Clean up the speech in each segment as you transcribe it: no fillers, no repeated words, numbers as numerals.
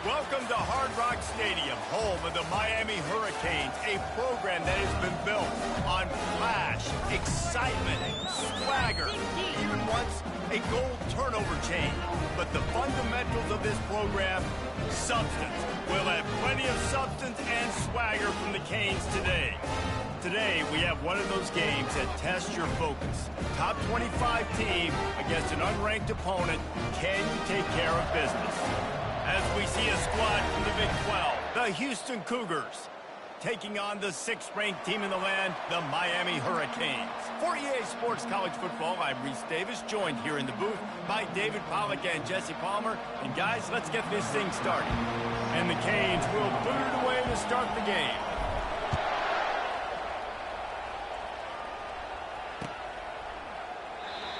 Welcome to Hard Rock Stadium, home of the Miami Hurricanes, a program that has been built on flash, excitement, swagger, even once a goal turnover chain. But the fundamentals of this program, substance. We'll have plenty of substance and swagger from the Canes today. Today, we have one of those games that tests your focus. Top 25 team against an unranked opponent. Can you take care of business? As we see a squad from the Big 12, the Houston Cougars, taking on the 6th-ranked team in the land, the Miami Hurricanes. For EA Sports College Football, I'm Reese Davis, joined here in the booth by David Pollack and Jesse Palmer. And guys, let's get this thing started. And the Canes will boot it away to start the game.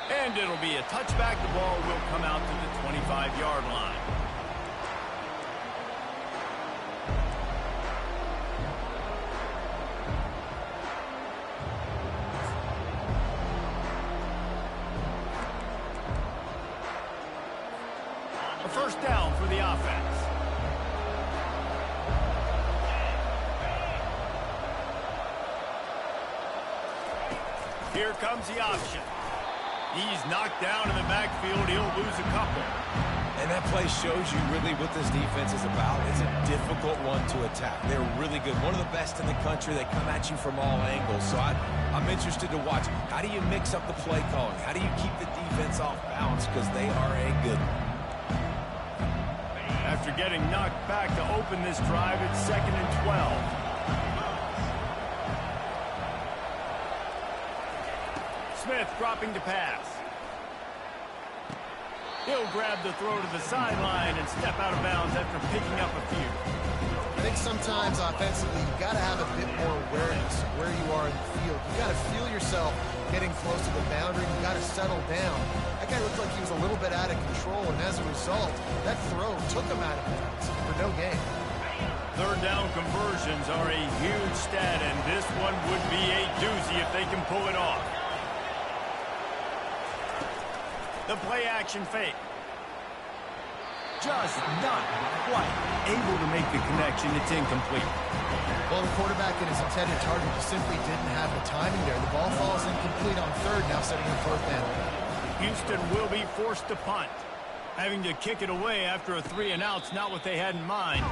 And it'll be a touchback. The ball will come out to the 25-yard line. A first down for the offense. Here comes the option. He's knocked down in the backfield. He'll lose a couple. And that play shows you really what this defense is about. It's a difficult one to attack. They're really good. One of the best in the country. They come at you from all angles. So I'm interested to watch. How do you mix up the play calling? How do you keep the defense off balance? Because they are a good one. After getting knocked back to open this drive, it's 2nd and 12. Smith dropping to pass. He'll grab the throw to the sideline and step out of bounds after picking up a few. I think sometimes offensively you've got to have a bit more awareness of where you are in the field. You've got to feel yourself getting close to the boundary. You've got to settle down. That guy looked like he was a little bit out of control, and as a result, that throw took him out of bounds for no gain. Third down conversions are a huge stat, and this one would be a doozy if they can pull it off. The play-action fake. Just not quite able to make the connection. It's incomplete. Well, the quarterback and his intended target just simply didn't have the timing there. The ball falls incomplete on third, now setting up 4th down. Houston will be forced to punt. Having to kick it away after a 3-and-out's not what they had in mind.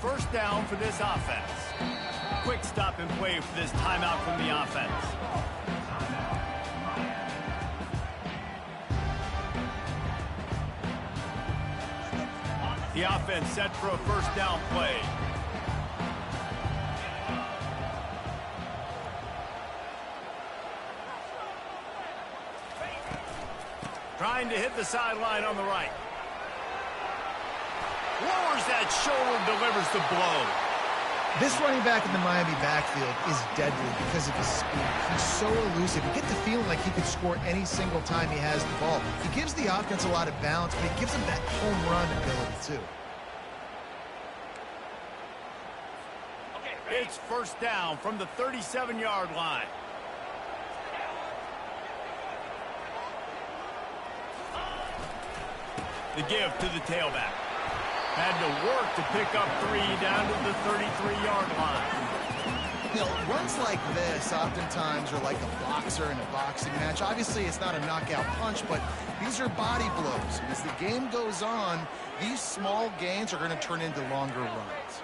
First down for this offense. Quick stop and play for this timeout from the offense. The offense set for a first down play. Trying to hit the sideline on the right. Lowers that shoulder, delivers the blow. This running back in the Miami backfield is deadly because of his speed. He's so elusive. You get the feeling like he could score any single time he has the ball. He gives the offense a lot of balance, but he gives them that home run ability too. It's first down from the 37-yard line. The give to the tailback. Had to work to pick up 3 down to the 33-yard line. You know, runs like this oftentimes are like a boxer in a boxing match. Obviously, it's not a knockout punch, but these are body blows. And as the game goes on, these small gains are going to turn into longer runs.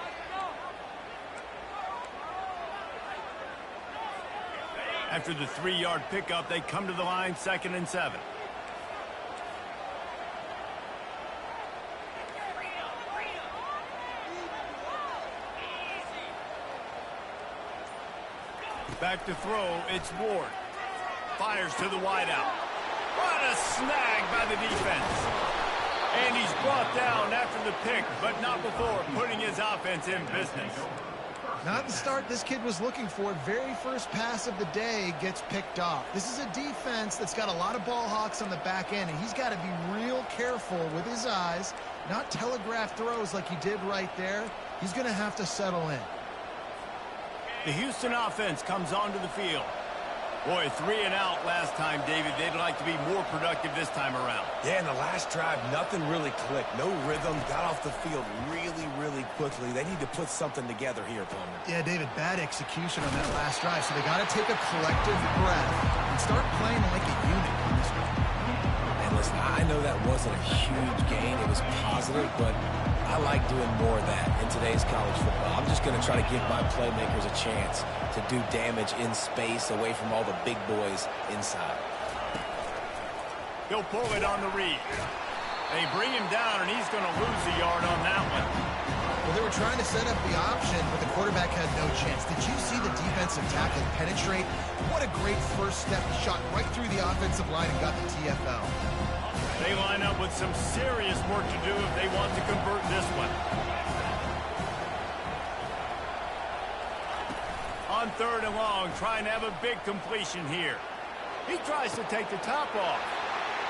After the 3-yard pickup, they come to the line, 2nd and 7. Back to throw, it's Ward. Fires to the wideout. What a snag by the defense. And he's brought down after the pick, but not before putting his offense in business. Not the start this kid was looking for. Very first pass of the day gets picked off. This is a defense that's got a lot of ball hawks on the back end, and he's got to be real careful with his eyes, not telegraph throws like he did right there. He's going to have to settle in. The Houston offense comes onto the field. Boy, 3 and out last time, David. They'd like to be more productive this time around. Yeah, in the last drive, nothing really clicked. No rhythm. Got off the field really, really quickly. They need to put something together here, Plummer. Yeah, David, bad execution on that last drive. So they got to take a collective breath and start playing like a unit on this one. And listen, I know that wasn't a huge gain. It was positive, but I like doing more of that in today's college football. I'm just going to try to give my playmakers a chance to do damage in space away from all the big boys inside. He'll pull it on the read. They bring him down, and he's going to lose a yard on that one. Well, they were trying to set up the option, but the quarterback had no chance. Did you see the defensive tackle penetrate? What a great first step. He shot right through the offensive line and got the TFL. They line up with some serious work to do if they want to convert this one. On 3rd and long, trying to have a big completion here. He tries to take the top off.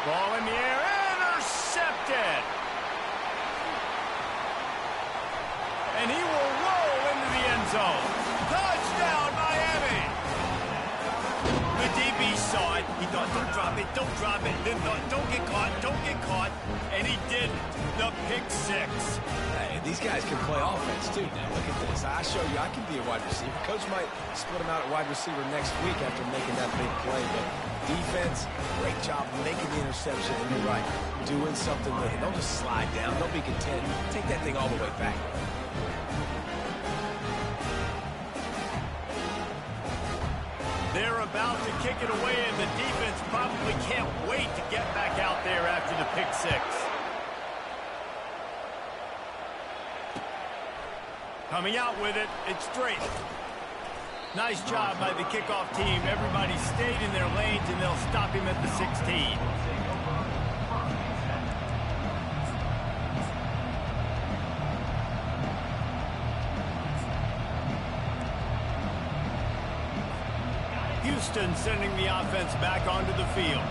Ball in the air, intercepted. And he will roll into the end zone. Touchdown, Miami. The DB saw it. He thought, don't drop it, don't drop it. Then thought, don't get caught, don't get caught. And he didn't. The pick 6. Hey, these guys can play offense, too. Now, look at this. I show you I can be a wide receiver. Coach might split him out at wide receiver next week after making that big play. But defense, great job making the interception. And you're right, doing something with it. Don't just slide down. Don't be content. Take that thing all the way back. They're about to kick it away, and the defense probably can't wait to get back out there after the pick 6. Coming out with it, it's straight. Nice job by the kickoff team. Everybody stayed in their lanes, and they'll stop him at the 16. Houston sending the offense back onto the field.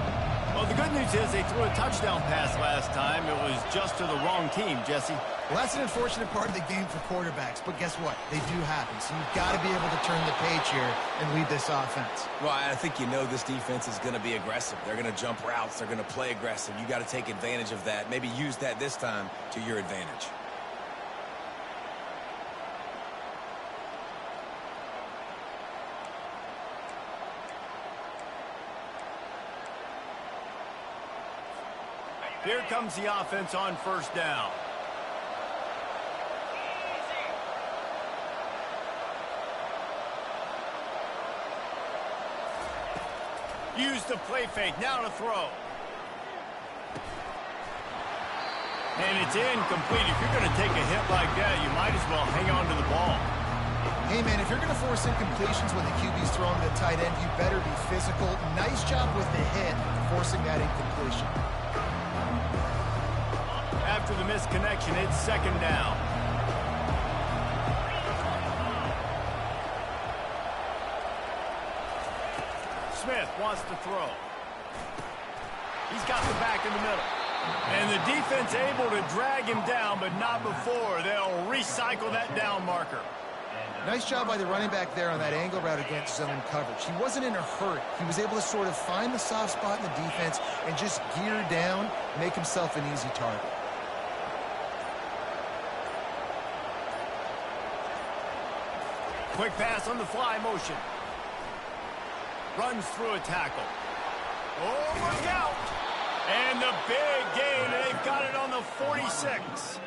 Well, the good news is they threw a touchdown pass last time. It was just to the wrong team, Jesse. Well, that's an unfortunate part of the game for quarterbacks, but guess what? They do happen, so you've got to be able to turn the page here and lead this offense. Well, I think you know this defense is going to be aggressive. They're going to jump routes. They're going to play aggressive. You got to take advantage of that. Maybe use that this time to your advantage. Here comes the offense on 1st down. Use the play fake, now to throw. And it's incomplete. If you're going to take a hit like that, you might as well hang on to the ball. Hey, man, if you're going to force incompletions when the QB's throwing to the tight end, you better be physical. Nice job with the hit, forcing that incompletion. After the missed connection, it's 2nd down. Smith wants to throw. He's got the back in the middle. And the defense able to drag him down, but not before. They'll recycle that down marker. Nice job by the running back there on that angle route against zone coverage. He wasn't in a hurry. He was able to sort of find the soft spot in the defense and just gear down, make himself an easy target. Quick pass on the fly motion. Runs through a tackle. Oh, look out! And the big gain, and they've got it on the 46.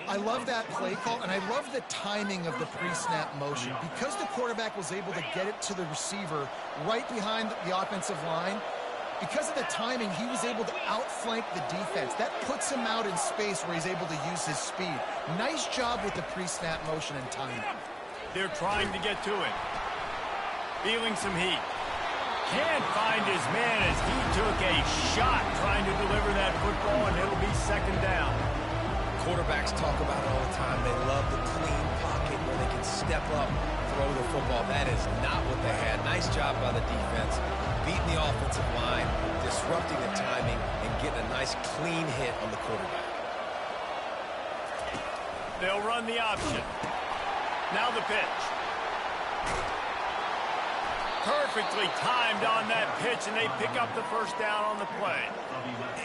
I love that play call, and I love the timing of the pre-snap motion. Because the quarterback was able to get it to the receiver right behind the offensive line, because of the timing, he was able to outflank the defense. That puts him out in space where he's able to use his speed. Nice job with the pre-snap motion and timing. They're trying to get to it. Feeling some heat. Can't find his man as he took a shot trying to deliver that football, and it'll be 2nd down. Quarterbacks talk about it all the time. They love the clean pocket where they can step up, throw the football. That is not what they had. Nice job by the defense, beating the offensive line, disrupting the timing, and getting a nice clean hit on the quarterback. They'll run the option. Now the pitch. Perfectly timed on that pitch, and they pick up the first down on the play.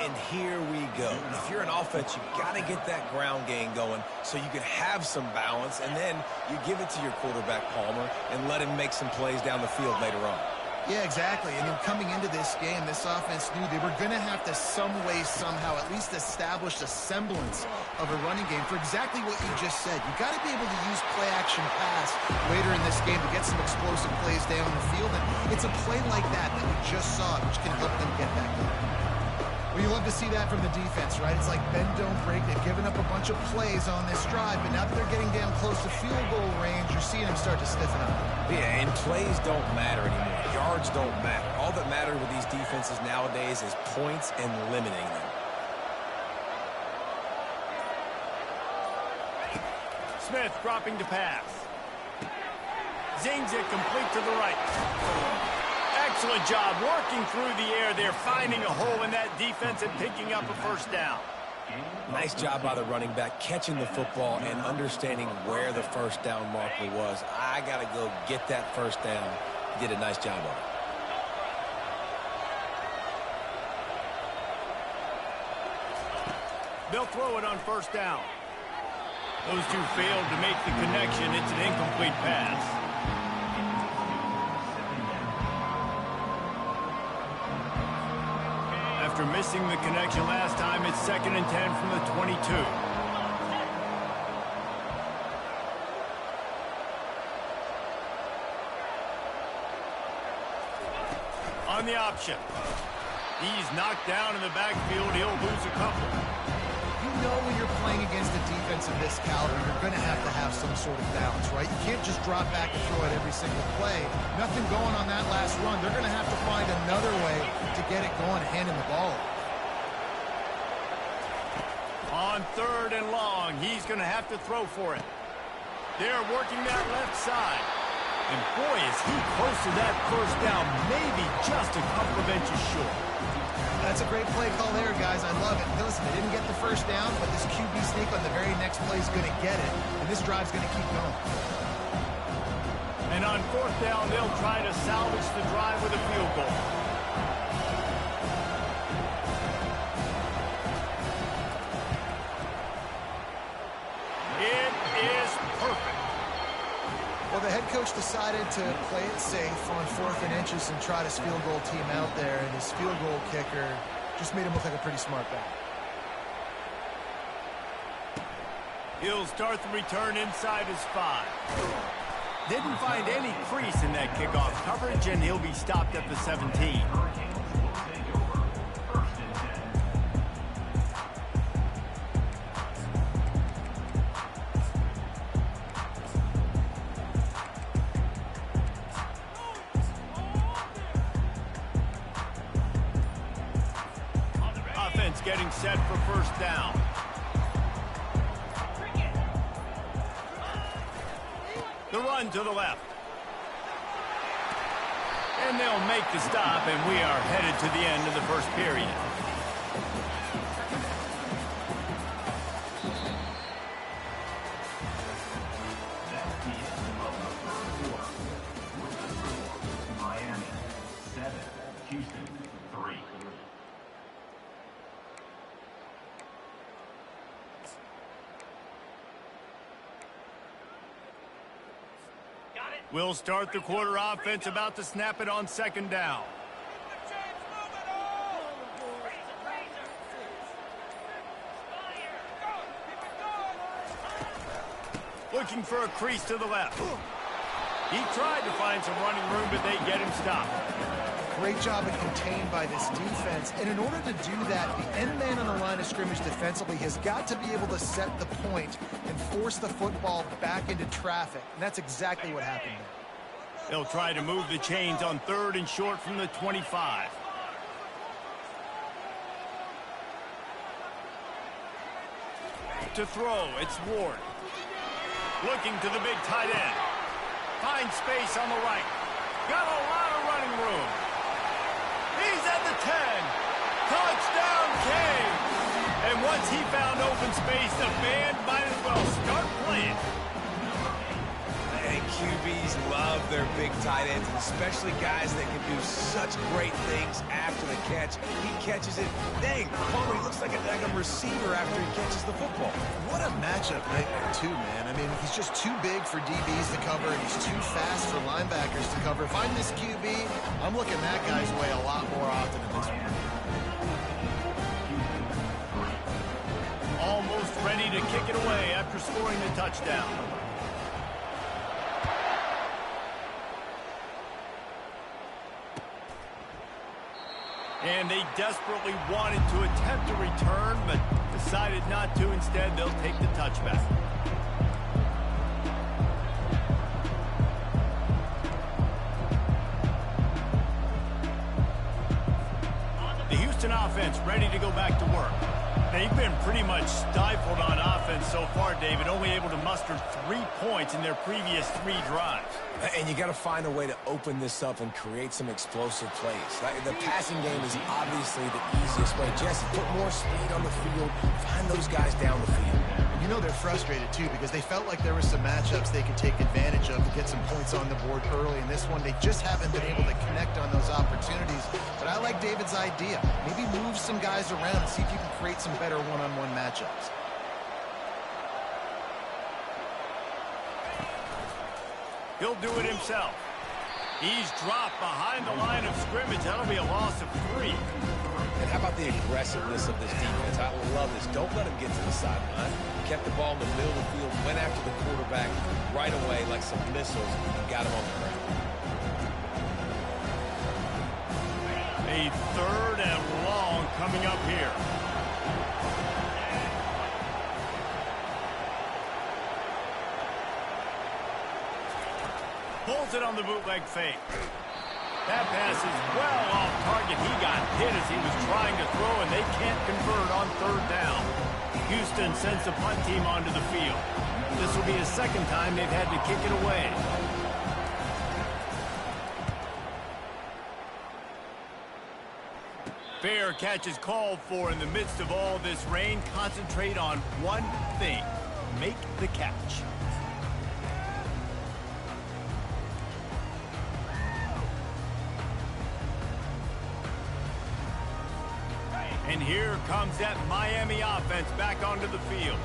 And here we go. If you're an offense, you got to get that ground game going so you can have some balance, and then you give it to your quarterback, Palmer, and let him make some plays down the field later on. Yeah, exactly. I mean, coming into this game, this offense knew they were going to have to some way, somehow, at least establish a semblance of a running game for exactly what you just said. You got to be able to use play-action pass later in this game to get some explosive plays down the field. And it's a play like that that we just saw, which can help them get that going. Well, you love to see that from the defense, right? It's like bend, don't break. They've given up a bunch of plays on this drive, but now that they're getting down close to field goal range, you're seeing them start to stiffen up. Yeah, and plays don't matter anymore. Yards don't matter. All that matters with these defenses nowadays is points and limiting them. Smith dropping to pass. Zings it complete to the right. Excellent job working through the air there, finding a hole in that defense and picking up a first down. Nice job by the running back, catching the football and understanding where the first down marker was. I got to go get that first down. He did a nice job of it. They'll throw it on first down. Those two failed to make the connection. It's an incomplete pass. After missing the connection last time, it's 2nd and 10 from the 22. On the option. He's knocked down in the backfield. He'll lose a couple. You know when you're playing against a defense of this caliber, you're going to have some sort of balance, right? You can't just drop back and throw it every single play. Nothing going on that last run. They're going to have to find another way to get it going and handing the ball. On 3rd and long, he's going to have to throw for it. They're working that left side. And boy, is he close to that first down, maybe just a couple of inches short. That's a great play call there, guys. I love it. Listen, they didn't get the first down, but this QB sneak on the very next play is going to get it, and this drive's going to keep going. And on 4th down, they'll try to salvage the drive with a field goal. It is perfect. Well, the head coach decided to play it safe on 4th and inches and try his field goal team out there, and his field goal kicker just made him look like a pretty smart guy. He'll start the return inside his 5. Didn't find any crease in that kickoff coverage, and he'll be stopped at the 17. Getting set for first down. The run to the left. And they'll make the stop, and we are headed to the end of the first period. Miami 7, Houston 3. We'll start the quarter offense, about to snap it on 2nd down. Looking for a crease to the left. He tried to find some running room, but they get him stopped. Great job of contained by this defense. And in order to do that, the end man on the line of scrimmage defensively has got to be able to set the point and force the football back into traffic. And that's exactly what happened there. They'll try to move the chains on 3rd and short from the 25. To throw, it's Ward. Looking to the big tight end. finds space on the right. Got a lot of running room. He's at the 10. Touchdown, Kane. And once he found open space, the band might as well start playing. And QBs love their big tight ends, and especially guys that can do such great things after the catch. He catches it. Dang, Palmer, he looks like a receiver after he catches the football. What a matchup nightmare, too, man. I mean, he's just too big for DBs to cover, and he's too fast for linebackers to cover. If I'm this QB, I'm looking that guy's way a lot more often in this one. Almost ready to kick it away after scoring the touchdown. And they desperately wanted to attempt a return, but decided not to. Instead, they'll take the touchback. The Houston offense ready to go back to work. They've been pretty much stifled on offense so far, David, only able to muster 3 points in their previous 3 drives. And you got to find a way to open this up and create some explosive plays. The passing game is obviously the easiest way. Jesse, put more speed on the field. Find those guys down the field. You know they're frustrated, too, because they felt like there were some matchups they could take advantage of to get some points on the board early. In this one, they just haven't been able to connect on those opportunities. But I like David's idea. Maybe move some guys around and see if you can create some better one-on-one matchups. He'll do it himself. He's dropped behind the line of scrimmage. That'll be a loss of 3. And how about the aggressiveness of this defense? I love this. Don't let him get to the sideline. Kept the ball in the middle of the field, went after the quarterback right away like some missiles, and got him on the ground. A 3rd and long coming up here. Pulls it on the bootleg fake. That pass is well off target. He got hit as he was trying to throw, and they can't convert on 3rd down. Houston sends the punt team onto the field. This will be the 2nd time they've had to kick it away. Fair catch is called for in the midst of all this rain. Concentrate on one thing. Make the catch. And here comes that Miami offense back onto the field.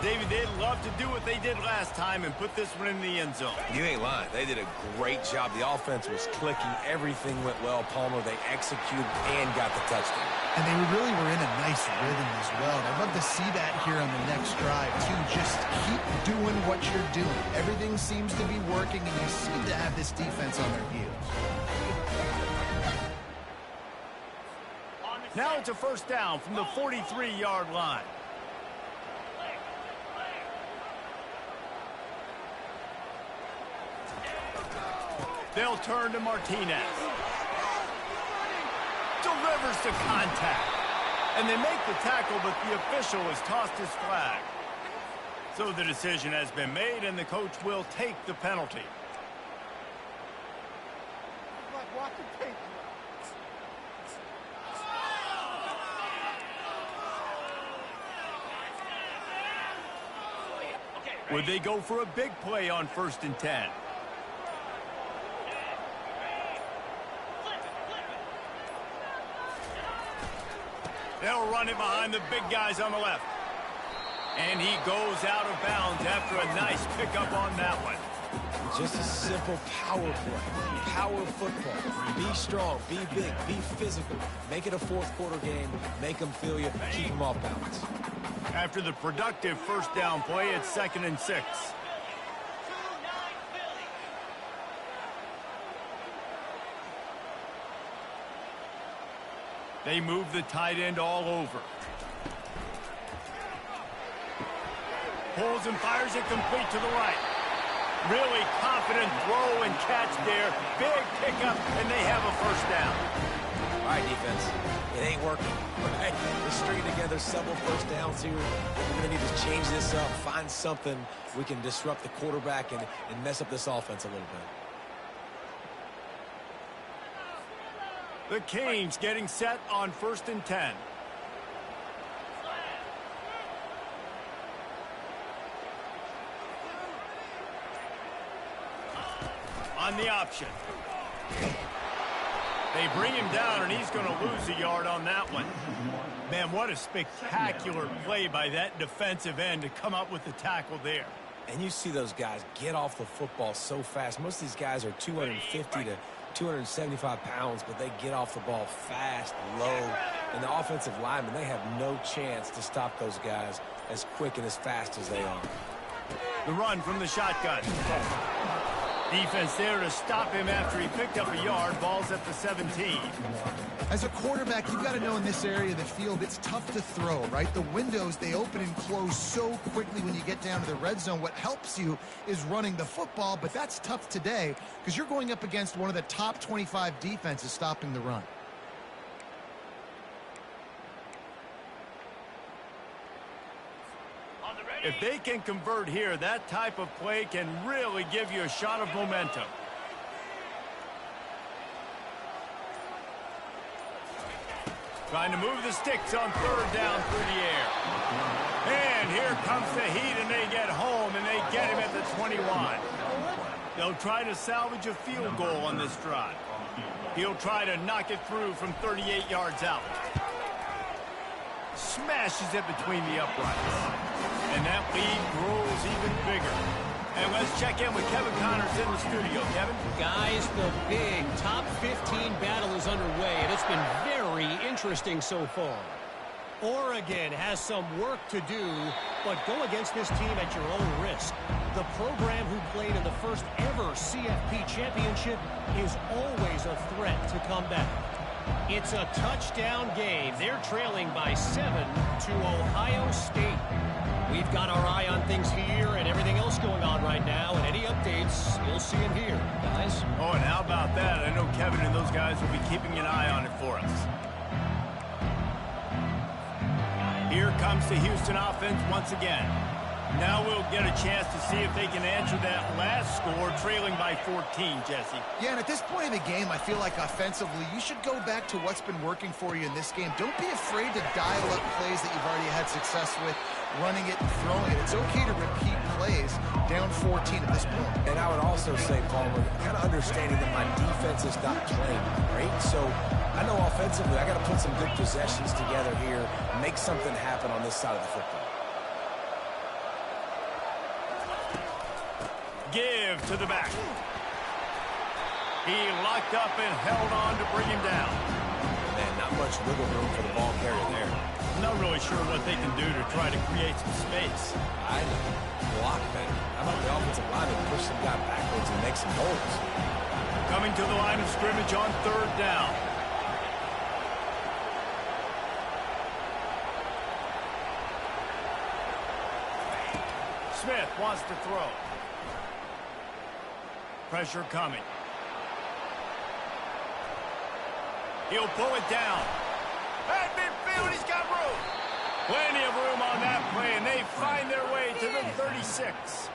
David, they'd love to do what they did last time and put this one in the end zone. You ain't lying. They did a great job. The offense was clicking. Everything went well. Palmer, they executed and got the touchdown. And they really were in a nice rhythm as well. I'd love to see that here on the next drive, too. Just keep doing what you're doing. Everything seems to be working, and you seem to have this defense on their heels. Now it's a 1st down from the 43-yard line. They'll turn to Martinez. Delivers to contact. And they make the tackle, but the official has tossed his flag. So the decision has been made, and the coach will take the penalty. Would they go for a big play on 1st and 10? They'll run it behind the big guys on the left. And he goes out of bounds after a nice pickup on that one. Just a simple power play. Power football. Be strong, be big, be physical. Make it a 4th quarter game. Make them feel you. Keep them off balance. After the productive 1st down play, it's 2nd and 6. They move the tight end all over. Pulls and fires it complete to the right. Really confident throw and catch there. Big pickup, and they have a 1st down. All right, defense, it ain't working. Right? We're stringing together several first downs here. We're going to need to change this up, find something we can disrupt the quarterback and mess up this offense a little bit. The Canes getting set on 1st and 10. On the option. They bring him down, and he's going to lose a yard on that one. Man, what a spectacular play by that defensive end to come up with the tackle there. And you see those guys get off the football so fast. Most of these guys are 250 to 275 pounds, but they get off the ball fast, low. And the offensive linemen, they have no chance to stop those guys as quick and as fast as they are. The run from the shotgun. Defense there to stop him after he picked up a yard. Ball's at the 17. As a quarterback, you've got to know in this area of the field, it's tough to throw, right? The windows, they open and close so quickly when you get down to the red zone. What helps you is running the football, but that's tough today because you're going up against one of the top 25 defenses stopping the run. If they can convert here, that type of play can really give you a shot of momentum. Trying to move the sticks on 3rd down through the air. And here comes the heat, and they get home, and they get him at the 21. They'll try to salvage a field goal on this drive. He'll try to knock it through from 38 yards out. Smashes it between the uprights. And that lead grows even bigger. And let's check in with Kevin Connors in the studio. Kevin? Guys, the big top 15 battle is underway, and it's been very interesting so far. Oregon has some work to do, but go against this team at your own risk. The program who played in the first ever CFP championship is always a threat to come back. It's a touchdown game. They're trailing by 7 to Ohio State. We've got our eye on things here and everything else going on right now, and any updates, you'll see them here, guys. Oh, and how about that? I know Kevin and those guys will be keeping an eye on it for us. Here comes the Houston offense once again. Now we'll get a chance to see if they can answer that last score, trailing by 14, Jesse. Yeah, and at this point in the game, I feel like offensively, you should go back to what's been working for you in this game. Don't be afraid to dial up plays that you've already had success with, running it and throwing it. It's okay to repeat plays down 14 at this point. And I would also say, Palmer, kind of understanding that my defense is not playing great, so I know offensively I got to put some good possessions together here, make something happen on this side of the football. Give to the back. He locked up and held on to bring him down. Man, not much wiggle room for the ball carrier there. Not really sure what they can do to try to create some space. I know. Block better. How about the offensive line and push some guy backwards and make some holes? Coming to the line of scrimmage on 3rd down. Smith wants to throw. Pressure coming. He'll pull it down. At midfield, he's got room. Plenty of room on that play, and they find their way to the 36.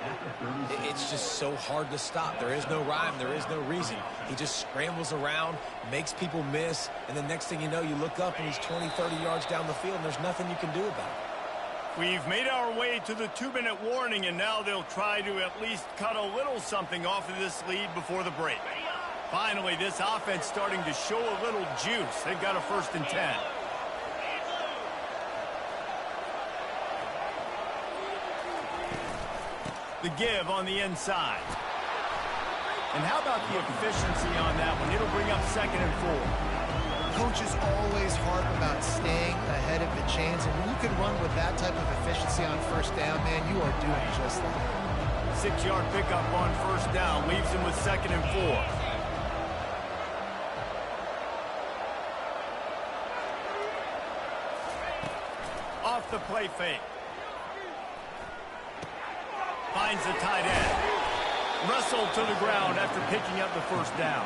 It's just so hard to stop. There is no rhyme. There is no reason. He just scrambles around, makes people miss, and the next thing you know, you look up and he's 20, 30 yards down the field, and there's nothing you can do about it. We've made our way to the 2-minute warning, and now they'll try to at least cut a little something off of this lead before the break. Finally, this offense starting to show a little juice. They've got a 1st and 10. The give on the inside. And how about the efficiency on that one? It'll bring up 2nd and 4. Coaches always harp about staying ahead of the chains, and when you can run with that type of efficiency on 1st down, man, you are doing just that. 6-yard pickup on 1st down leaves him with 2nd and 4. Off the play fake. Finds the tight end. wrestled to the ground after picking up the first down.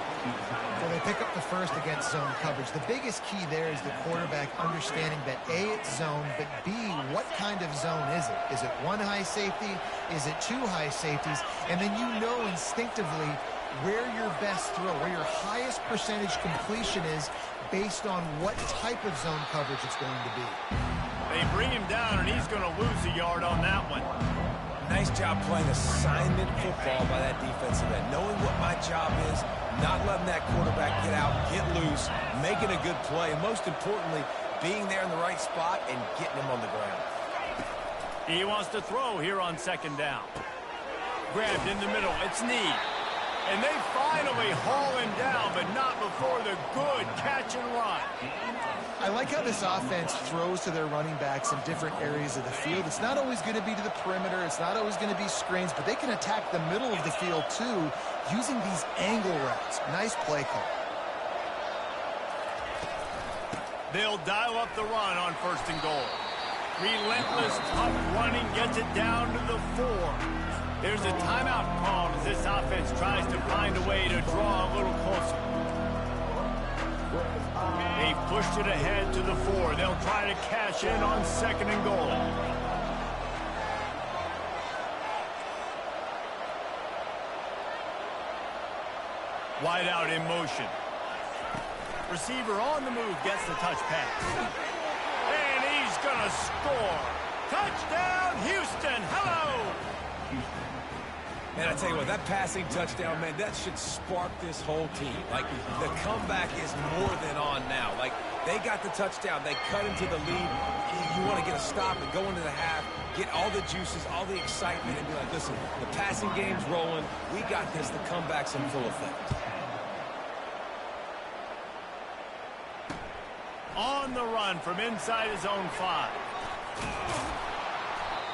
So they pick up the first against zone coverage. The biggest key there is the quarterback understanding that A, it's zone, but B, what kind of zone is it? Is it one high safety? Is it two high safeties? And then you know instinctively where your best throw, where your highest percentage completion is based on what type of zone coverage it's going to be. They bring him down, and he's going to lose a yard on that one. Nice job playing assignment football by that defensive end. Knowing what my job is, not letting that quarterback get out, get loose, making a good play, and most importantly, being there in the right spot and getting him on the ground. He wants to throw here on second down. Grabbed in the middle. It's Need. And they finally haul him down, but not before the good catch and run. I like how this offense throws to their running backs in different areas of the field. It's not always going to be to the perimeter. It's not always going to be screens, but they can attack the middle of the field, too, using these angle routes. Nice play call. They'll dial up the run on first and goal. Relentless, tough running gets it down to the 4. There's a timeout called as this offense tries to find a way to draw a little closer. They pushed it ahead to the 4. They'll try to cash in on second and goal. Wide out in motion. Receiver on the move gets the touch pass. And he's going to score. Touchdown, Houston. Hello. Man, I tell you what, that passing touchdown, man, that should spark this whole team. Like, the comeback is more than on now. Like, they got the touchdown. They cut into the lead. You want to get a stop and go into the half, get all the juices, all the excitement, and be like, listen, the passing game's rolling. We got this. The comeback's in full effect. On the run from inside his own 5.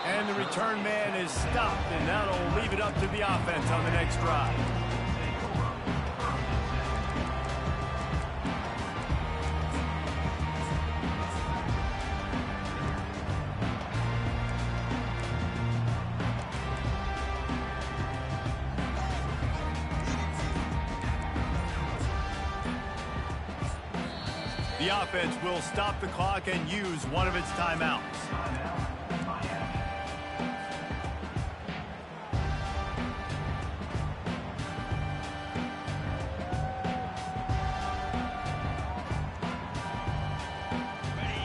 And the return man is stopped, and that'll leave it up to the offense on the next drive. The offense will stop the clock and use one of its timeouts.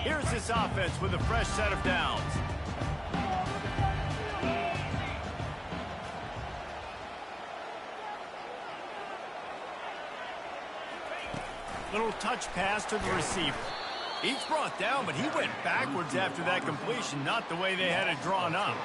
Here's this offense with a fresh set of downs. Little touch pass to the receiver. He's brought down, but he went backwards after that completion, not the way they had it drawn up.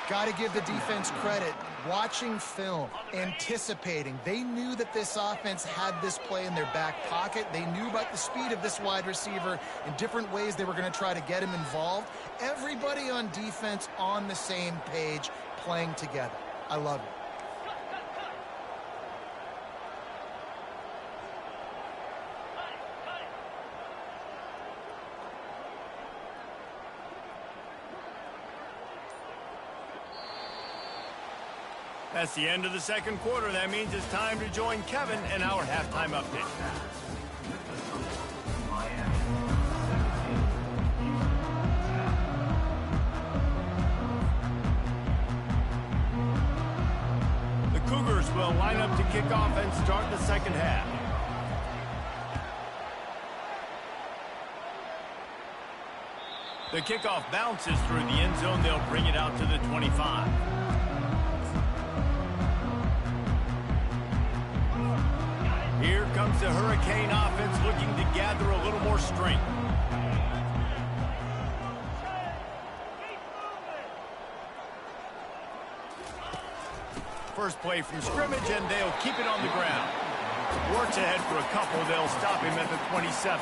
Got to give the defense credit. Watching film, anticipating. They knew that this offense had this play in their back pocket. They knew about the speed of this wide receiver in different ways they were going to try to get him involved. Everybody on defense on the same page, playing together. I love it. That's the end of the second quarter. That means it's time to join Kevin in our halftime update. The Cougars will line up to kick off and start the second half. The kickoff bounces through the end zone. They'll bring it out to the 25. Here comes the Hurricane offense looking to gather a little more strength. First play from scrimmage, and they'll keep it on the ground. Works ahead for a couple. They'll stop him at the 27.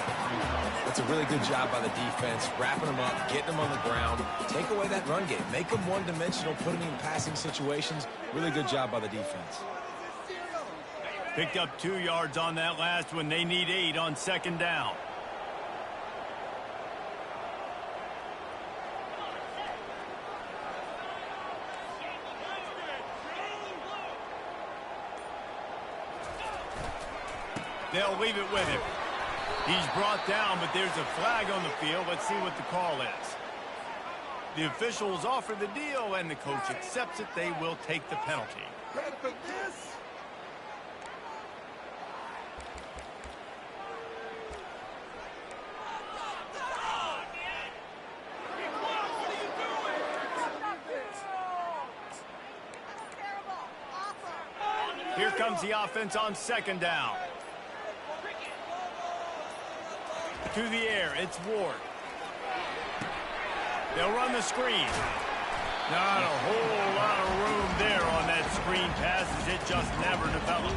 That's a really good job by the defense, wrapping them up, getting them on the ground. Take away that run game. Make them one-dimensional, put them in passing situations. Really good job by the defense. Picked up 2 yards on that last one. They need 8 on second down. They'll leave it with him. He's brought down, but there's a flag on the field. Let's see what the call is. The officials offer the deal, and the coach accepts it. They will take the penalty. Here comes the offense on second down. To the air, it's Ward. They'll run the screen. Not a whole lot of room there on that screen pass, as it just never developed.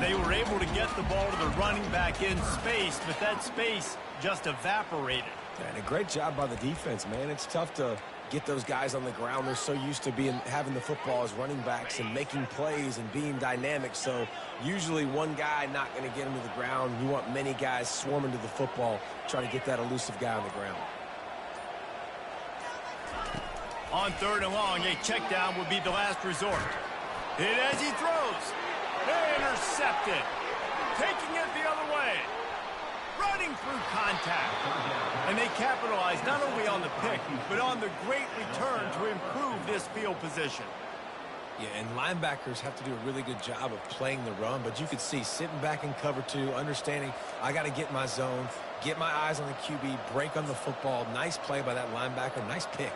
They were able to get the ball to the running back in space, but that space just evaporated. And a great job by the defense, man. It's tough to get those guys on the ground. They're so used to having the football as running backs and making plays and being dynamic. So usually one guy not going to get him to the ground. You want many guys swarming to the football, trying to get that elusive guy on the ground. On third and long, a check down would be the last resort. Hit as he throws. Intercepted. Taking it the other way. Running through contact. And they capitalize not only on the pick, but on the great return to improve this field position. Yeah, and linebackers have to do a really good job of playing the run, but you could see sitting back in cover two, understanding I got to get my zone, get my eyes on the QB, break on the football. Nice play by that linebacker. Nice pick.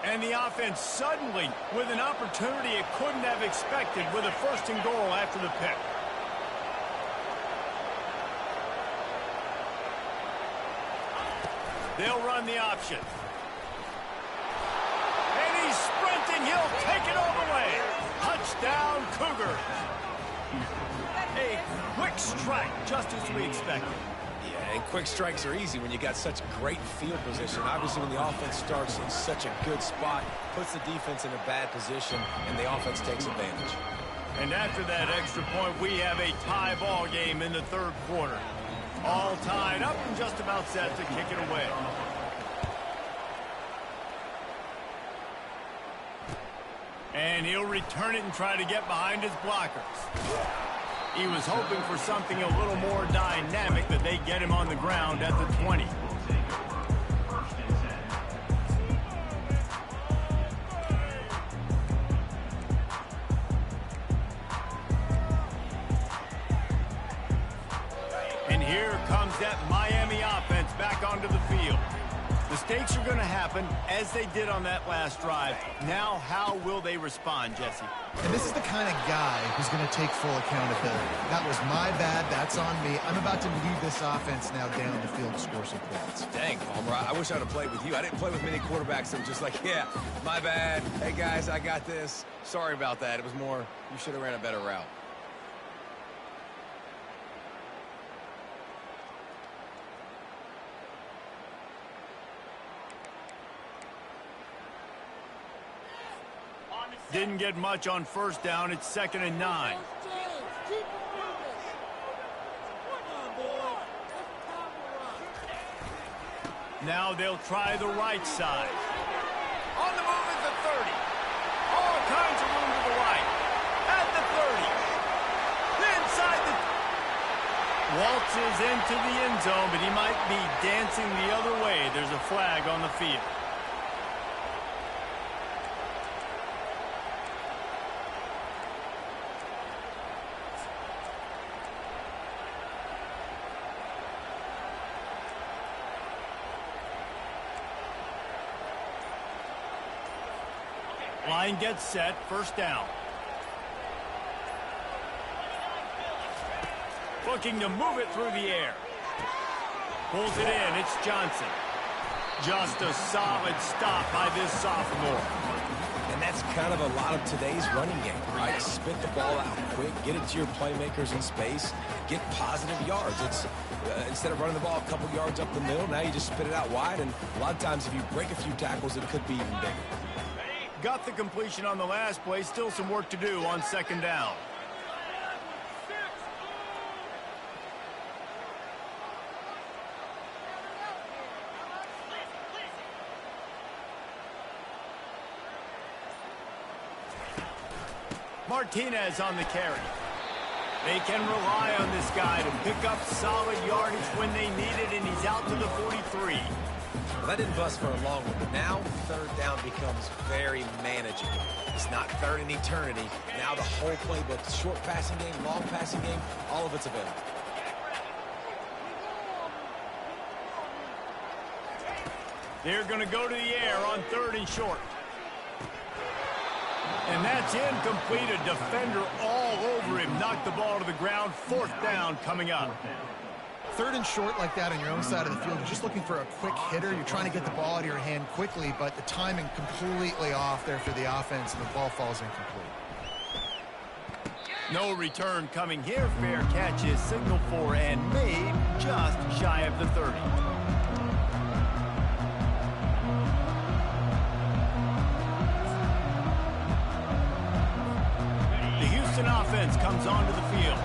And the offense suddenly with an opportunity it couldn't have expected with a first and goal after the pick. They'll run the option. And he's sprinting. He'll take it all the way. Touchdown, Cougars. A quick strike, just as we expected. Yeah, and quick strikes are easy when you got such great field position. Obviously, when the offense starts in such a good spot, puts the defense in a bad position, and the offense takes advantage. And after that extra point, we have a tie ball game in the third quarter. All tied up and just about set to kick it away. And he'll return it and try to get behind his blockers. He was hoping for something a little more dynamic, that they get him on the ground at the 20. And here comes that Miami offense back onto the field. Mistakes are going to happen, as they did on that last drive. Now, how will they respond, Jesse? And this is the kind of guy who's going to take full accountability. That was my bad. That's on me. I'm about to lead this offense now down the field to score some points. Dang, Palmer, I wish I'd have played with you. I didn't play with many quarterbacks. I'm just like, yeah, my bad. Hey, guys, I got this. Sorry about that. It was more, you should have ran a better route. Didn't get much on first down. It's 2nd and 9. Now they'll try the right side. On the move at the 30. All kinds of room to the right. At the 30. Inside the... Waltzes into the end zone, but he might be dancing the other way. There's a flag on the field. Line gets set, first down. Looking to move it through the air. Pulls it in, it's Johnson. Just a solid stop by this sophomore. And that's kind of a lot of today's running game, right? Spit the ball out quick, get it to your playmakers in space, get positive yards. It's instead of running the ball a couple yards up the middle, now you just spit it out wide, and a lot of times if you break a few tackles, it could be even bigger. Got the completion on the last play. Still some work to do on 2nd down. Martinez on the carry. They can rely on this guy to pick up solid yardage when they need it, and he's out to the 43. Well, that didn't bust for a long one, but now third down becomes very manageable. It's not third in eternity. Now the whole playbook, short passing game, long passing game, all of it's available. They're going to go to the air on 3rd and short. And that's incomplete. A defender all over him. Knocked the ball to the ground. 4th down coming up. 3rd and short like that on your own side of the field. You're just looking for a quick hitter. You're trying to get the ball out of your hand quickly, but the timing completely off there for the offense, and the ball falls incomplete. No return coming here. Fair catch is signaled for and made just shy of the 30. The Houston offense comes onto the field.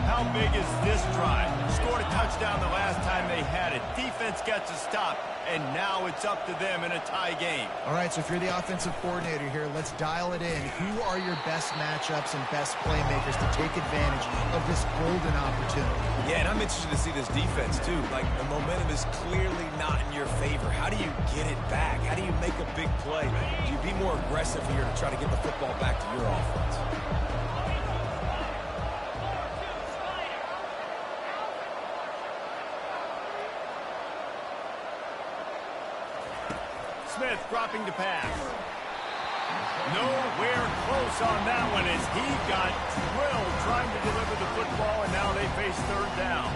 How big is this drive? Scored a touchdown the last time they had it. Defense gets a stop, and now it's up to them in a tie game. All right, so if you're the offensive coordinator here, let's dial it in. Who are your best matchups and best playmakers to take advantage of this golden opportunity? Yeah, and I'm interested to see this defense, too. Like, the momentum is clearly not in your favor. How do you get it back? How do you make a big play? Do you be more aggressive here to try to get the football back to your offense? Smith dropping to pass. Nowhere close on that one as he got drilled trying to deliver the football, and now they face 3rd down.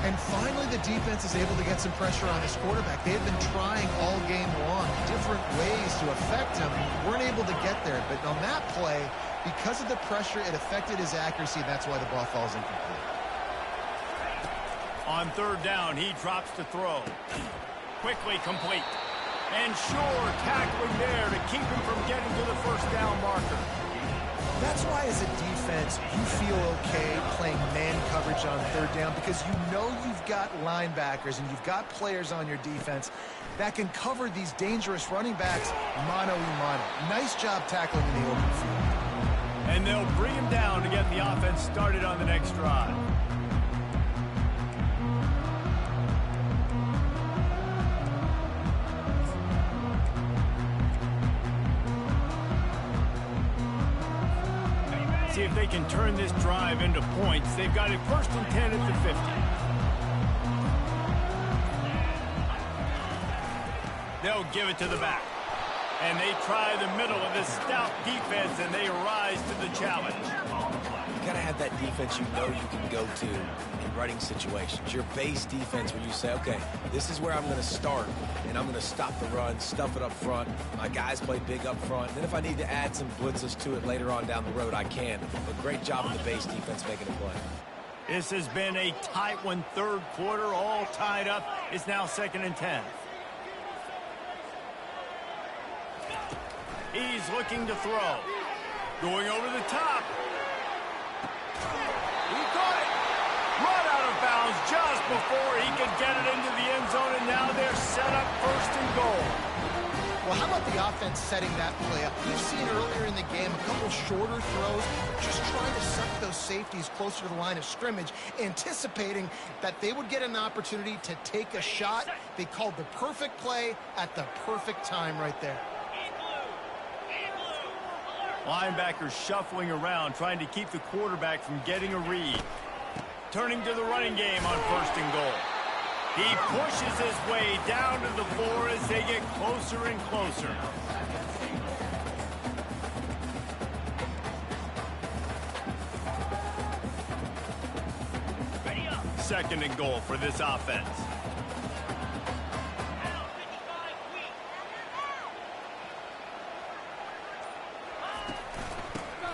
And finally, the defense is able to get some pressure on his quarterback. They have been trying all game long, different ways to affect him. Weren't able to get there, but on that play, because of the pressure, it affected his accuracy. That's why the ball falls incomplete. On 3rd down, he drops to throw. Quickly complete. And sure, tackling there to keep him from getting to the 1st down marker. That's why as a defense, you feel okay playing man coverage on 3rd down, because you know you've got linebackers and you've got players on your defense that can cover these dangerous running backs mano-a-mano. Nice job tackling in the open field. And they'll bring him down to get the offense started on the next drive. See if they can turn this drive into points. They've got it 1st and 10 at the 50. They'll give it to the back. And they try the middle of this stout defense, and they rise to the challenge. You got to have that defense you know you can go to in running situations. Your base defense where you say, okay, this is where I'm going to start, and I'm going to stop the run, stuff it up front. My guys play big up front. Then if I need to add some blitzes to it later on down the road, I can. But great job of the base defense making a play. This has been a tight one, 3rd quarter, all tied up. It's now 2nd and 10. He's looking to throw. Going over the top. He caught it. Run out of bounds just before he could get it into the end zone, and now they're set up 1st and goal. Well, how about the offense setting that play up? We've seen earlier in the game a couple shorter throws, just trying to suck those safeties closer to the line of scrimmage, anticipating that they would get an opportunity to take a shot. They called the perfect play at the perfect time right there. Linebackers shuffling around, trying to keep the quarterback from getting a read. Turning to the running game on 1st and goal. He pushes his way down to the floor as they get closer and closer. Second and goal for this offense.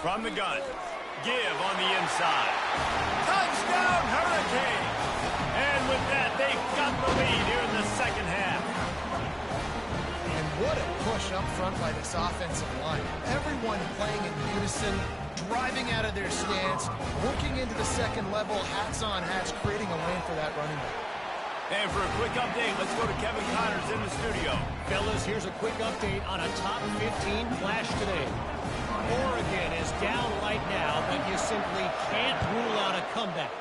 From the gun, give on the inside. Touchdown, Hurricane! And with that, they've got the lead here in the 2nd half. And what a push up front by this offensive line. Everyone playing in unison, driving out of their stance, working into the 2nd level, hats on hats, creating a lane for that running back. And for a quick update, let's go to Kevin Connors in the studio. Fellas, here's a quick update on a top 15 flash today. Oregon is down right now, but you simply can't rule out a comeback.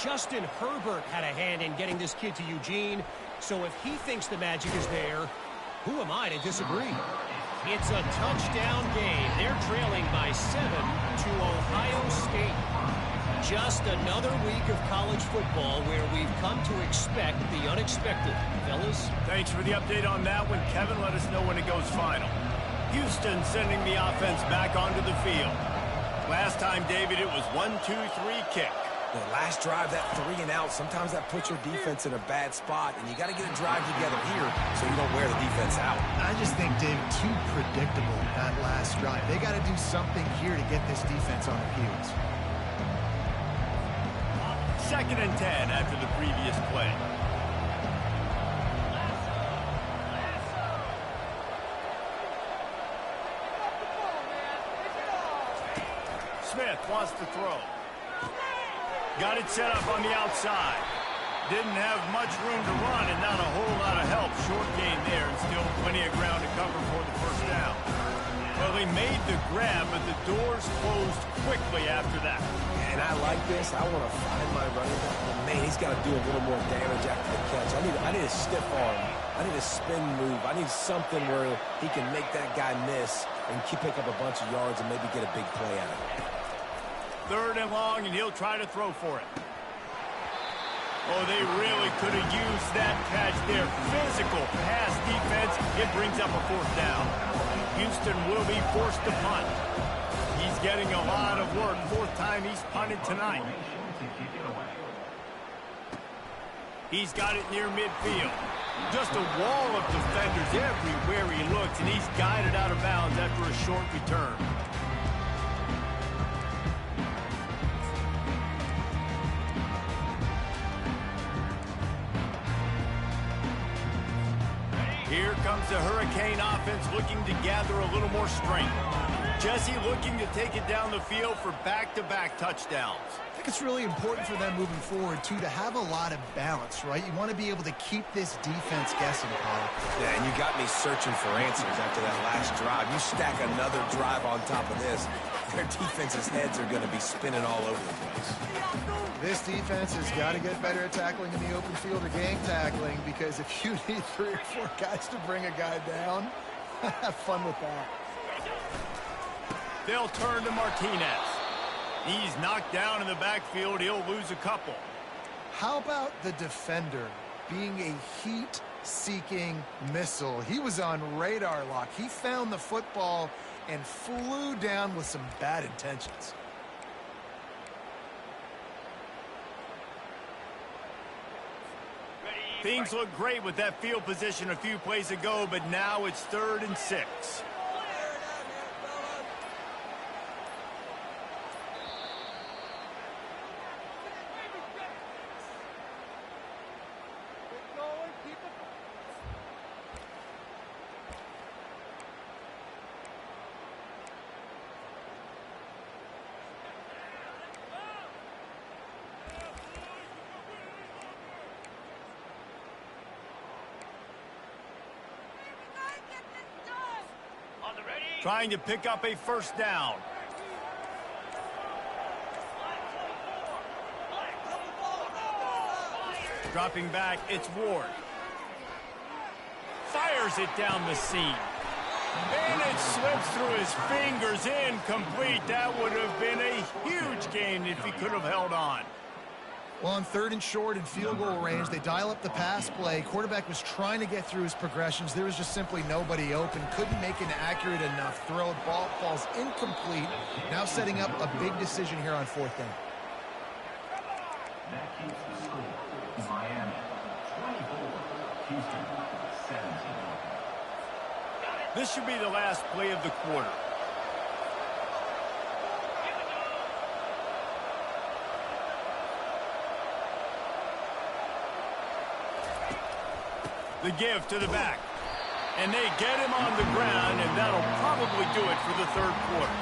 Justin Herbert had a hand in getting this kid to Eugene, so if he thinks the magic is there, who am I to disagree? It's a touchdown game. They're trailing by 7 to Ohio State. Just another week of college football where we've come to expect the unexpected. Fellas? Thanks for the update on that one, Kevin. Let us know when it goes final. Houston sending the offense back onto the field. Last time, David, it was 1-2-3 kick. The last drive, that 3 and out, sometimes that puts your defense in a bad spot, and you got to get a drive together here so you don't wear the defense out. I just think, David, too predictable that last drive. They got to do something here to get this defense on their heels. 2nd and 10 after the previous play. Smith wants to throw. Got it set up on the outside. Didn't have much room to run and not a whole lot of help. Short gain there and still plenty of ground to cover for the first down. Well, he made the grab, but the doors closed quickly after that. And I like this. I want to find my running back. But man, he's got to do a little more damage after the catch. I need a stiff arm. I need a spin move. I need something where he can make that guy miss and pick up a bunch of yards and maybe get a big play out of it. 3rd and long, and he'll try to throw for it. Oh, they really could have used that catch there. Physical pass defense. It brings up a 4th down. Houston will be forced to punt. He's getting a lot of work. 4th time he's punted tonight. He's got it near midfield. Just a wall of defenders everywhere he looks, and he's guided out of bounds after a short return. Here comes the Hurricane offense looking to gather a little more strength. Jesse looking to take it down the field for back-to-back touchdowns. I think it's really important for them moving forward, too, to have a lot of balance, right? You want to be able to keep this defense guessing, Paul. Yeah, and you got me searching for answers after that last drive. You stack another drive on top of this, their defense's heads are going to be spinning all over the place. This defense has got to get better at tackling in the open field or gang tackling, because if you need 3 or 4 guys to bring a guy down, have fun with that. They'll turn to Martinez. He's knocked down in the backfield. He'll lose a couple. How about the defender being a heat-seeking missile? He was on radar lock. He found the football and flew down with some bad intentions. Things look great with that field position a few plays ago, but now it's 3rd and 6. Trying to pick up a 1st down. Dropping back, it's Ward. Fires it down the seam. And it slips through his fingers, incomplete. That would have been a huge gain if he could have held on. Well, on 3rd and short and field goal range, they dial up the pass play. Quarterback was trying to get through his progressions. There was just simply nobody open. Couldn't make an accurate enough throw. Ball falls incomplete. Now setting up a big decision here on 4th down. That keeps the score. Miami 24, Houston 17. This should be the last play of the quarter. The give to the back. And they get him on the ground, and that'll probably do it for the 3rd quarter.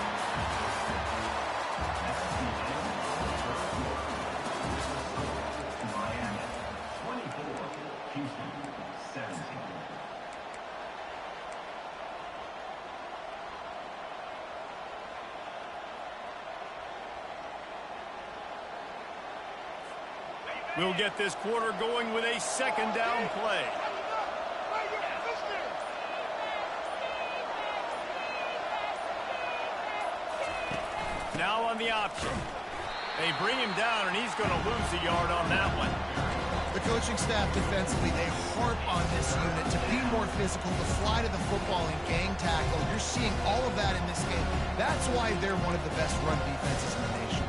Miami 24, Houston 17. We'll get this quarter going with a second down play. Now on the option. They bring him down, and he's going to lose a yard on that one. The coaching staff defensively, they harp on this unit to be more physical, to fly to the football and gang tackle. You're seeing all of that in this game. That's why they're one of the best run defenses in the nation.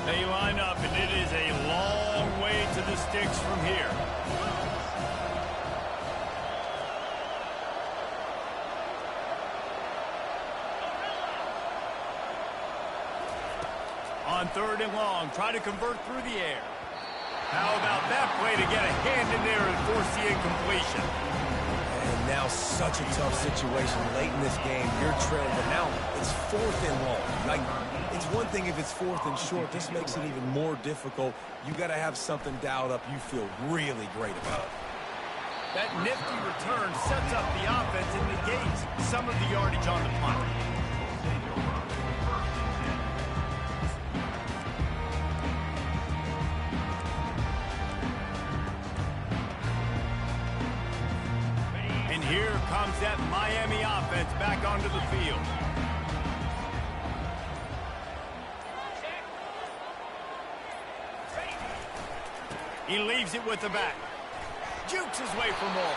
They line up, and it is a long way to the sticks from here. On 3rd and long, try to convert through the air. How about that play to get a hand in there and force the incompletion? And now such a tough situation late in this game. You're trailing, but now it's 4th and long. Like, it's one thing if it's 4th and short. This makes it even more difficult. You got to have something dialed up you feel really great about. That nifty return sets up the offense and negates some of the yardage on the punt. Here comes that Miami offense back onto the field. He leaves it with the back. Jukes his way for more.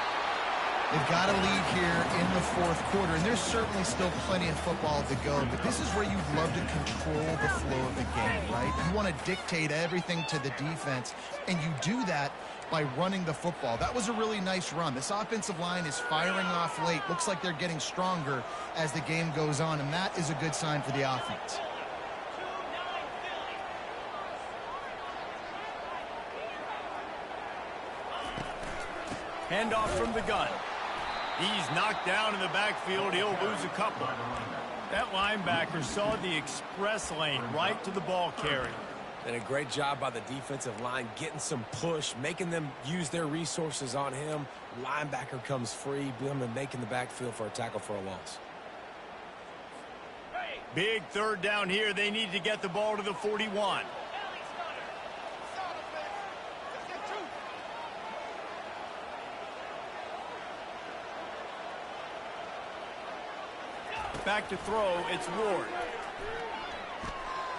They've got a lead here in the 4th quarter, and there's certainly still plenty of football to go, but this is where you'd love to control the flow of the game, right? You want to dictate everything to the defense, and you do that by running the football. That was a really nice run. This offensive line is firing off late. Looks like they're getting stronger as the game goes on, and that is a good sign for the offense. Handoff from the gun. He's knocked down in the backfield. He'll lose a couple. That linebacker saw the express lane right to the ball carrier. And a great job by the defensive line getting some push, making them use their resources on him. Linebacker comes free, making the backfield for a tackle for a loss. Big 3rd down here. They need to get the ball to the 41. Back to throw, it's Ward.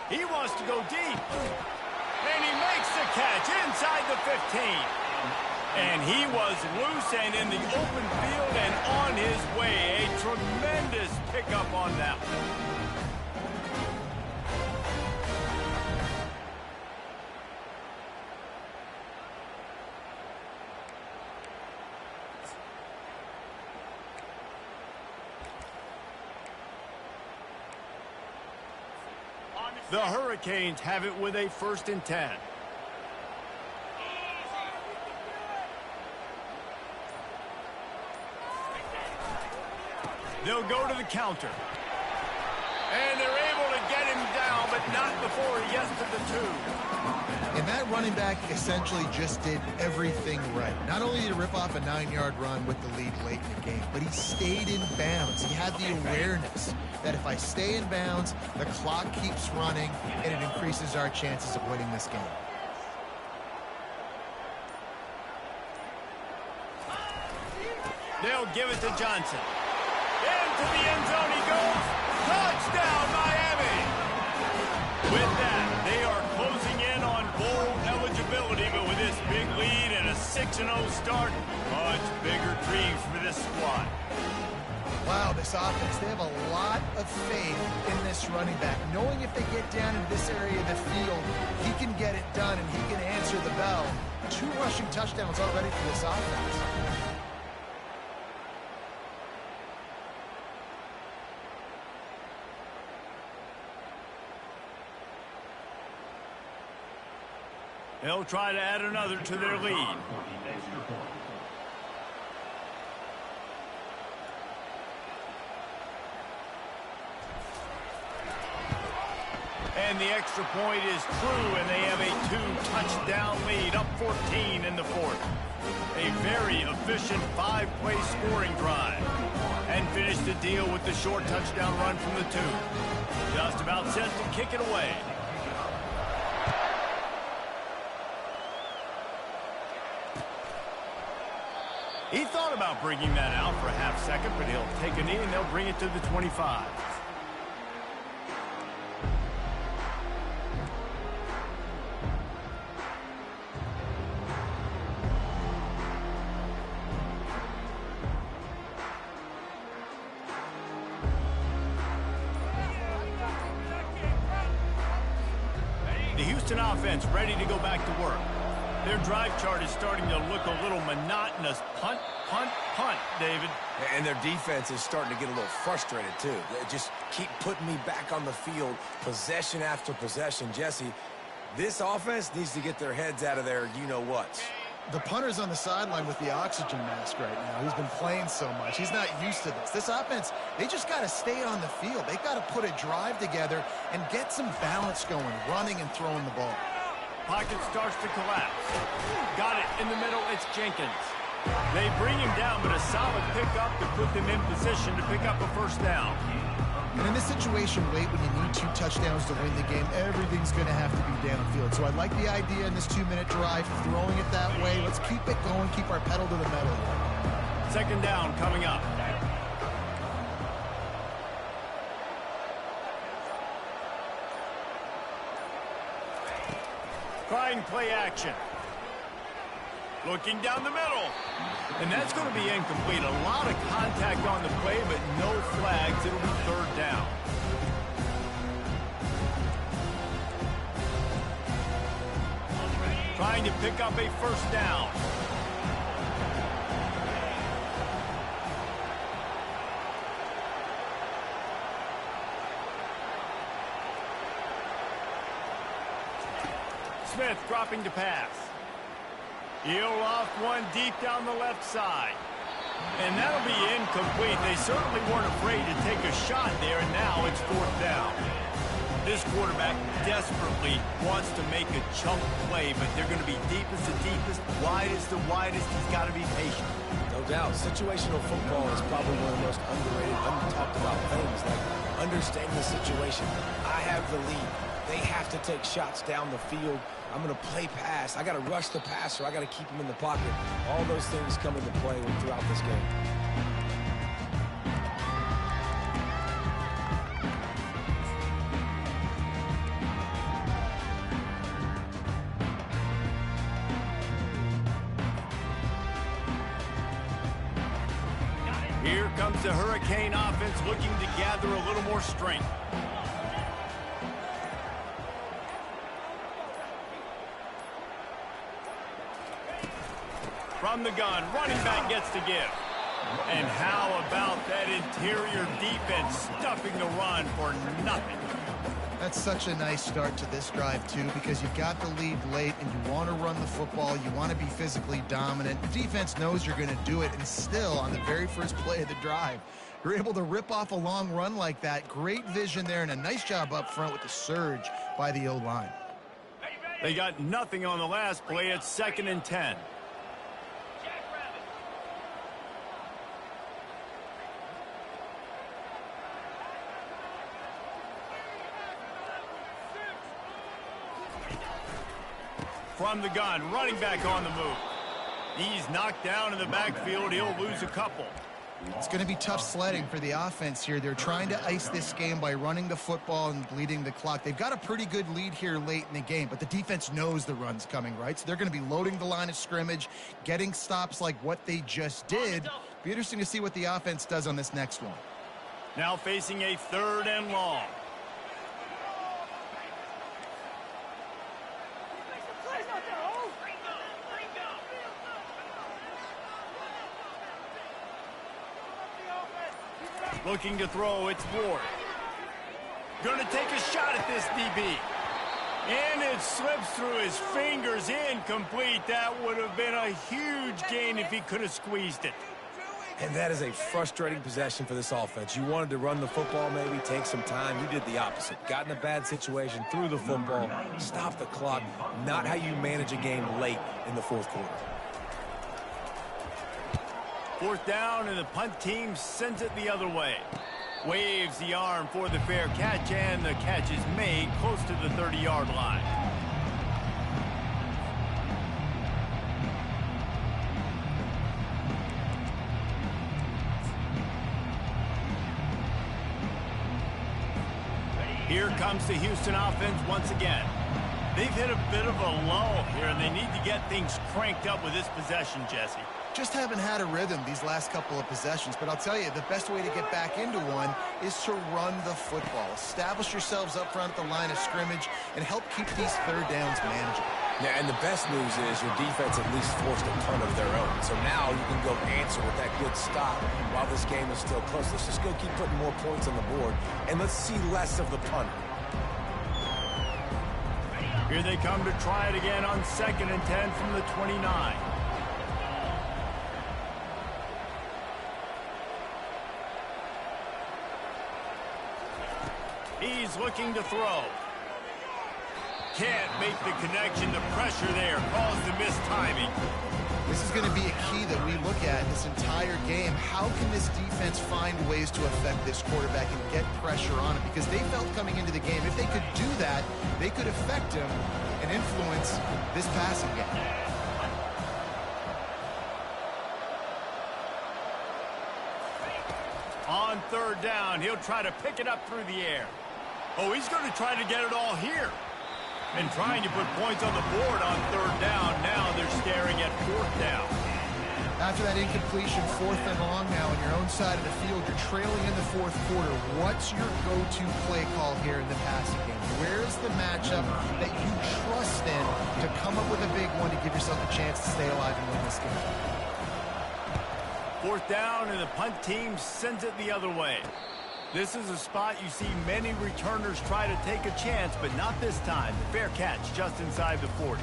He wants to go deep. And he makes the catch inside the 15. And he was loose and in the open field and on his way. A tremendous pickup on that one. The Hurricanes have it with a 1st and 10. They'll go to the counter. And they're able to get him down, but not before he gets to the 2. And that running back essentially just did everything right. Not only did he rip off a 9-yard run with the lead late in the game, but he stayed in bounds. He had the awareness that if I stay in bounds, the clock keeps running, and it increases our chances of winning this game. They'll give it to Johnson. Into the end zone he goes. Touchdown, Miami! With that, they are closing in on bowl eligibility, but with this big lead and a 6-0 start, much bigger dreams for this squad. Wow, this offense, they have a lot of faith in this running back, knowing if they get down in this area of the field, he can get it done and he can answer the bell. 2 rushing touchdowns already for this offense. They'll try to add another to their lead. And the extra point is true, and they have a 2-touchdown lead, up 14 in the 4th. A very efficient 5-play scoring drive. And finish the to deal with the short touchdown run from the 2. Just about set to kick it away. He thought about bringing that out for a half second, but he'll take a knee and they'll bring it to the 25. The Houston offense ready to go back to work. Their drive chart is starting to look a little monotonous. Punt, punt, punt, David. And their defense is starting to get a little frustrated, too. They just keep putting me back on the field, possession after possession. Jesse, this offense needs to get their heads out of their you-know-whats. The punter's on the sideline with the oxygen mask right now. He's been playing so much. He's not used to this. This offense, they just got to stay on the field. They've got to put a drive together and get some balance going, running and throwing the ball. Pocket starts to collapse. Got it in the middle. It's Jenkins. They bring him down, but a solid pickup to put them in position to pick up a first down. And in this situation, late when you need 2 touchdowns to win the game, everything's going to have to be downfield. So I like the idea in this 2-minute drive, throwing it that way. Let's keep it going, keep our pedal to the metal. Second down coming up. Trying play action. Looking down the middle. And that's going to be incomplete. A lot of contact on the play, but no flags. It'll be third down. Trying to pick up a first down. Smith dropping to pass. He'll off one deep down the left side. And that'll be incomplete. They certainly weren't afraid to take a shot there, and now it's fourth down. This quarterback desperately wants to make a chunk play, but they're going to be deepest to deepest, widest to widest. He's got to be patient. No doubt. Situational football is probably one of the most underrated, untalked about things, like understanding the situation. I have the lead. They have to take shots down the field. I'm going to play pass. I got to rush the passer. I got to keep him in the pocket. All those things come into play throughout this game. Here comes the Hurricane offense looking to gather a little more strength. From the gun, running back gets to give. And how about that interior defense stuffing the run for nothing? That's such a nice start to this drive, too, because you've got the lead late and you want to run the football. You want to be physically dominant. The defense knows you're going to do it, and still, on the very first play of the drive, you're able to rip off a long run like that. Great vision there, and a nice job up front with the surge by the O-line. They got nothing on the last play. It's 2nd and 10. From the gun, running back on the move. He's knocked down in the backfield. He'll lose a couple. It's going to be tough sledding for the offense here. They're trying to ice this game by running the football and bleeding the clock. They've got a pretty good lead here late in the game, but the defense knows the run's coming, right? So they're going to be loading the line of scrimmage, getting stops like what they just did. Be interesting to see what the offense does on this next one. Now facing a 3rd and long. Looking to throw, it's Ward. Gonna take a shot at this DB. And it slips through his fingers, incomplete. That would have been a huge gain if he could have squeezed it. And that is a frustrating possession for this offense. You wanted to run the football, maybe take some time. You did the opposite. Got in a bad situation, threw the football, stopped the clock. Not how you manage a game late in the 4th quarter. Fourth down, and the punt team sends it the other way. Waves the arm for the fair catch, and the catch is made close to the 30-yard line. Here comes the Houston offense once again. They've hit a bit of a lull here, and they need to get things cranked up with this possession, Jesse. Just haven't had a rhythm these last couple of possessions, but I'll tell you, the best way to get back into one is to run the football. Establish yourselves up front at the line of scrimmage and help keep these third downs manageable. Yeah, and the best news is your defense at least forced a ton of their own. So now you can go answer with that good stop while this game is still close. Let's just go keep putting more points on the board, and let's see less of the punter. Here they come to try it again on 2nd and 10 from the 29. He's looking to throw. Can't make the connection. The pressure there caused the missed timing. This is going to be a key that we look at this entire game. How can this defense find ways to affect this quarterback and get pressure on him? Because they felt coming into the game, if they could do that, they could affect him and influence this passing game. On 3rd down, he'll try to pick it up through the air. Oh, he's going to try to get it all here. And trying to put points on the board on 3rd down. Now they're staring at 4th down. After that incompletion, 4th and long now on your own side of the field, you're trailing in the 4th quarter. What's your go-to play call here in the passing game? Where's the matchup that you trust in to come up with a big one to give yourself a chance to stay alive and win this game? 4th down, and the punt team sends it the other way. This is a spot you see many returners try to take a chance, but not this time. The fair catch just inside the 40.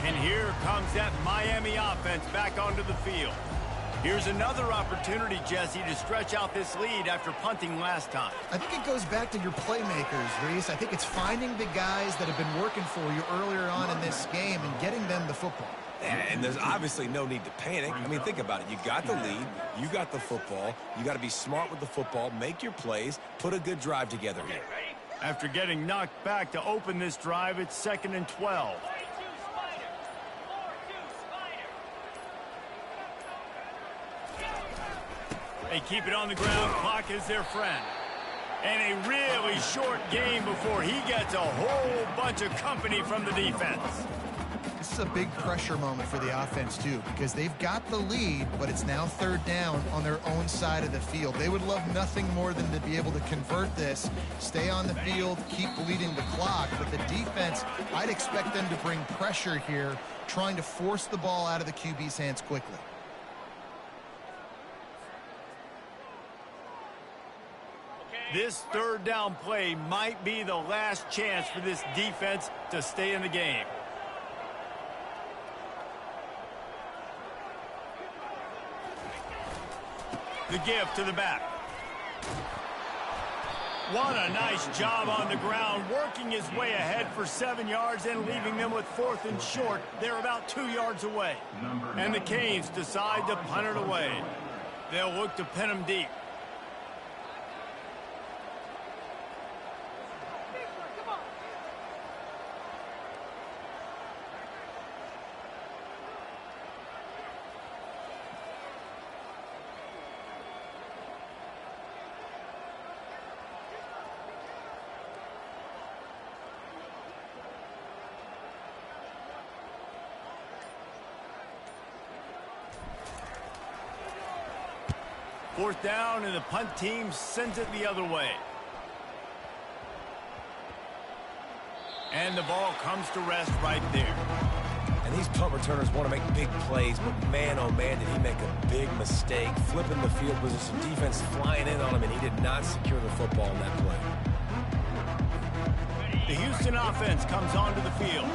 And here comes that Miami offense back onto the field. Here's another opportunity, Jesse, to stretch out this lead after punting last time. I think it goes back to your playmakers, Reese. I think it's finding the guys that have been working for you earlier on in this game and getting them the football. And there's obviously no need to panic. I mean, think about it. You got the lead. You got the football. You got to be smart with the football, make your plays, put a good drive together here. After getting knocked back to open this drive, it's 2nd and 12. They keep it on the ground. Clock is their friend. And a really short game before he gets a whole bunch of company from the defense. This is a big pressure moment for the offense, too, because they've got the lead, but it's now 3rd down on their own side of the field. They would love nothing more than to be able to convert this, stay on the field, keep bleeding the clock. But the defense, I'd expect them to bring pressure here, trying to force the ball out of the QB's hands quickly. This 3rd down play might be the last chance for this defense to stay in the game. The give to the back. What a nice job on the ground, working his way ahead for 7 yards and leaving them with 4th and short. They're about 2 yards away. And the Canes decide to punt it away. They'll look to pin him deep. Fourth down, and the punt team sends it the other way. And the ball comes to rest right there. And these punt returners want to make big plays, but man, oh man, did he make a big mistake. Flipping the field position, defense flying in on him, and he did not secure the football in that play. The Houston offense comes onto the field.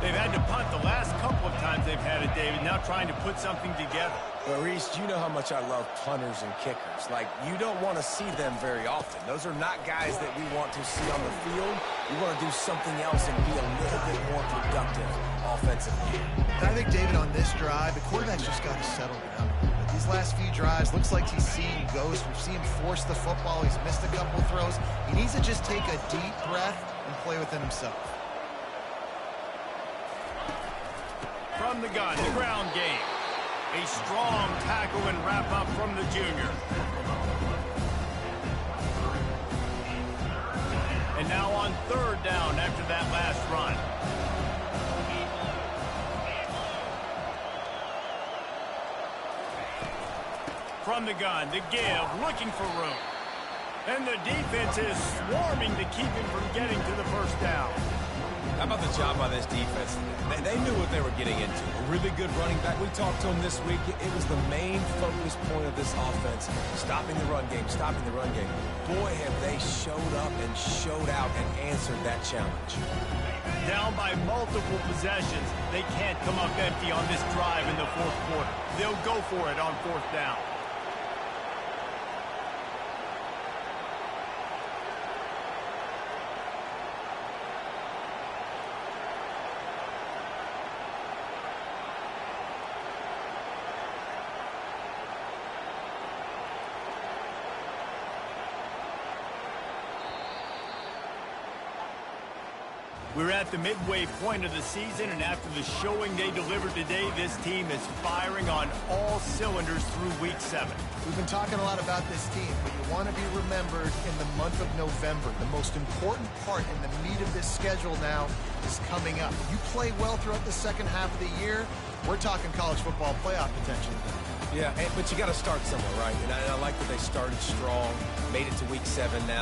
They've had to punt the last couple of times they've had it, David, now trying to put something together. Well, Reese, you know how much I love punters and kickers. Like, you don't want to see them very often. Those are not guys that we want to see on the field. We want to do something else and be a little bit more productive offensively. And I think, David, on this drive, the quarterback's just got to settle down. These last few drives, looks like he's seeing ghosts. We've seen him force the football. He's missed a couple of throws. He needs to just take a deep breath and play within himself. From the gun, the ground game. A strong tackle and wrap-up from the junior. And now on third down after that last run. From the gun, the give, looking for room. And the defense is swarming to keep him from getting to the first down. How about the job by this defense? They knew what they were getting into. A really good running back. We talked to him this week. It was the main focus point of this offense. Stopping the run game, stopping the run game. Boy, have they showed up and showed out and answered that challenge. Down by multiple possessions, they can't come up empty on this drive in the fourth quarter. They'll go for it on fourth down. We're at the midway point of the season, and after the showing they delivered today, this team is firing on all cylinders through Week 7. We've been talking a lot about this team, but you want to be remembered in the month of November. The most important part in the meat of this schedule now is coming up. You play well throughout the second half of the year, we're talking college football playoff potential. Yeah, but you got to start somewhere, right? And I like that they started strong, made it to Week 7 now.